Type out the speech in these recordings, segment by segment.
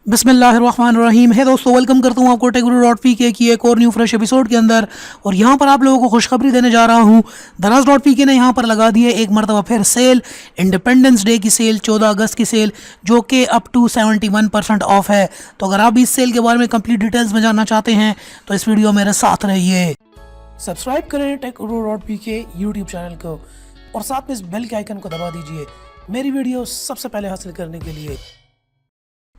बिस्मिल्लाहिर्रहमानिर्रहीम। है दोस्तों, वेलकम करता हूँ आपको Urdu.PK की एक और न्यू फ्रेश एपिसोड के अंदर। और यहाँ पर आप लोगों को खुशखबरी देने जा रहा हूँ। Daraz.PK ने यहाँ पर लगा दी है एक मरतबा फिर सेल, इंडिपेंडेंस डे की सेल, 14 अगस्त की सेल, जो कि अप टू 71% ऑफ है। तो अगर आप इस सेल के बारे में कंप्लीट डिटेल्स में जानना चाहते हैं तो इस वीडियो मेरे साथ रहिए। सब्सक्राइब करें Urdu.PK यूट्यूब चैनल को और साथ में इस बेल के आइकन को दबा दीजिए मेरी वीडियो सबसे पहले हासिल करने के लिए।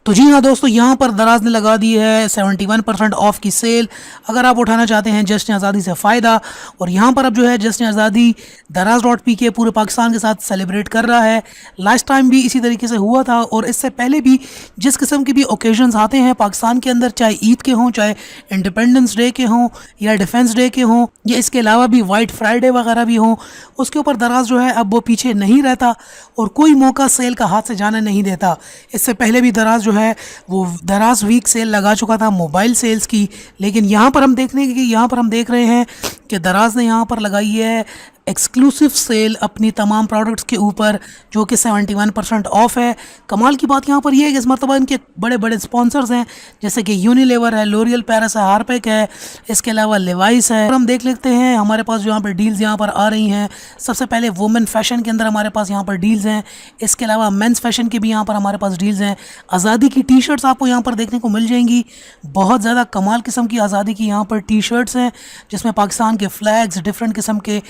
तो जी हाँ दोस्तों, यहाँ पर दराज ने लगा दी है 71% ऑफ की सेल। अगर आप उठाना चाहते हैं जश्न आज़ादी से फ़ायदा, और यहाँ पर अब जो है जश्न आज़ादी Daraz.PK पूरे पाकिस्तान के साथ सेलिब्रेट कर रहा है। लास्ट टाइम भी इसी तरीके से हुआ था, और इससे पहले भी जिस किस्म के भी ओकेजन्स आते हैं पाकिस्तान के अंदर, चाहे ईद के हों, चाहे इंडिपेंडेंस डे के हों, या डिफेंस डे के हों, या इसके अलावा भी वाइट फ्राइडे वगैरह भी हों, उसके ऊपर दराज जो है अब वो पीछे नहीं रहता और कोई मौका सेल का हाथ से जाने नहीं देता। इससे पहले भी दराज है वो दराज वीक सेल लगा चुका था मोबाइल सेल्स की, लेकिन यहाँ पर हम देख रहे हैं कि दराज ने यहाँ पर लगाई है एक्सक्लूसिव सेल अपनी तमाम प्रोडक्ट्स के ऊपर, जो कि 71% ऑफ है। कमाल की बात यहाँ पर यह है कि इस मरतबा इनके बड़े बड़े स्पॉन्सर्स हैं, जैसे कि यूनिलीवर है, लोरियल पेरिस है, हार्पिक है, इसके अलावा लेवाइस है। और हम देख लेते हैं हमारे पास जो यहाँ पर डील्स यहाँ पर आ रही हैं। सबसे पहले वुमेन फैशन के अंदर हमारे पास यहाँ पर डील्स हैं। इसके अलावा मेंस फैशन के भी यहाँ पर हमारे पास डील्स हैं। आज़ादी की टी शर्ट्स आपको यहाँ पर देखने को मिल जाएंगी। बहुत ज़्यादा कमाल किस्म की आज़ादी की यहाँ पर टी शर्ट्स हैं, जिसमें पाकिस्तान के फ्लैग्स डिफरेंट किस्म के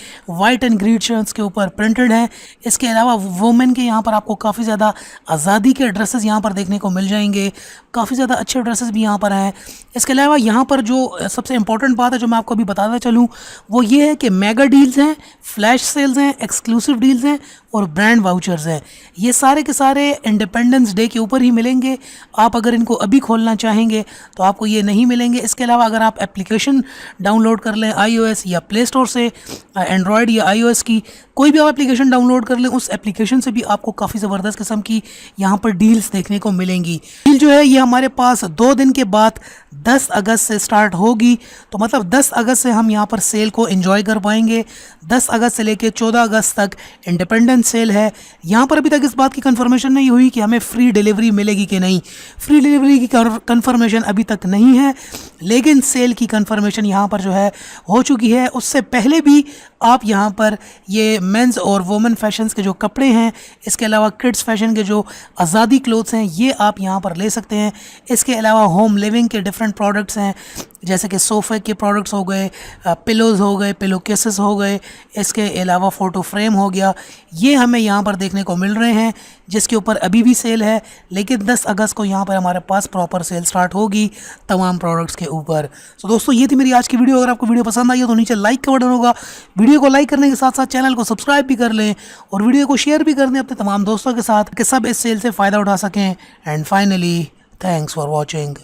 वाइट एंड ग्रीन शर्ट्स के ऊपर प्रिंटेड हैं। इसके अलावा वुमेन के यहाँ पर आपको काफ़ी ज़्यादा आज़ादी के ड्रेसेस यहाँ पर देखने को मिल जाएंगे। काफ़ी ज़्यादा अच्छे ड्रेसेस भी यहाँ पर हैं। इसके अलावा यहाँ पर जो सबसे इंपॉर्टेंट बात है जो मैं आपको अभी बताता चलूँ, वो ये है कि मेगा डील्स हैं, फ्लैश सेल्स हैं, एक्सक्लूसिव डील्स हैं और ब्रांड वाउचर्स हैं। ये सारे के सारे इंडिपेंडेंस डे के ऊपर ही मिलेंगे। आप अगर इनको अभी खोलना चाहेंगे तो आपको ये नहीं मिलेंगे। इसके अलावा अगर आप एप्लीकेशन डाउनलोड कर लें iOS या प्ले स्टोर से, एंड्रॉयड या iOS की कोई भी आप एप्लीकेशन डाउनलोड कर लें, उस एप्लीकेशन से भी आपको काफ़ी ज़बरदस्त किस्म की यहाँ पर डील्स देखने को मिलेंगी। डील जो है ये हमारे पास 2 दिन के बाद 10 अगस्त से स्टार्ट होगी। तो मतलब 10 अगस्त से हम यहाँ पर सेल को एंजॉय कर पाएंगे। 10 अगस्त से लेकर 14 अगस्त तक इंडिपेंडेंस सेल है। यहाँ पर अभी तक इस बात की कंफर्मेशन नहीं हुई कि हमें फ्री डिलीवरी मिलेगी कि नहीं। फ्री डिलीवरी की कंफर्मेशन अभी तक नहीं है, लेकिन सेल की कंफर्मेशन यहाँ पर जो है हो चुकी है। उससे पहले भी आप यहाँ पर ये मेंस और वुमेन फैशंस के जो कपड़े हैं, इसके अलावा किड्स फैशन के जो आज़ादी क्लोथ्स हैं, ये आप यहाँ पर ले सकते हैं। इसके अलावा होम लिविंग के डिफरेंट प्रोडक्ट्स हैं, जैसे कि सोफ़े के प्रोडक्ट्स हो गए, पिलोज़ हो गए, पिलो केसेस हो गए, इसके अलावा फ़ोटो फ्रेम हो गया। ये हमें यहाँ पर देखने को मिल रहे हैं, जिसके ऊपर अभी भी सेल है, लेकिन 10 अगस्त को यहाँ पर हमारे पास प्रॉपर सेल स्टार्ट होगी तमाम प्रोडक्ट्स के ऊपर। तो दोस्तों, ये थी मेरी आज की वीडियो। अगर आपको वीडियो पसंद आई हो तो नीचे लाइक का बटन होगा। वीडियो को लाइक करने के साथ साथ चैनल को सब्सक्राइब भी कर लें और वीडियो को शेयर भी कर दें अपने तमाम दोस्तों के साथ, कि सब इस सेल से फ़ायदा उठा सकें। And finally, thanks for watching.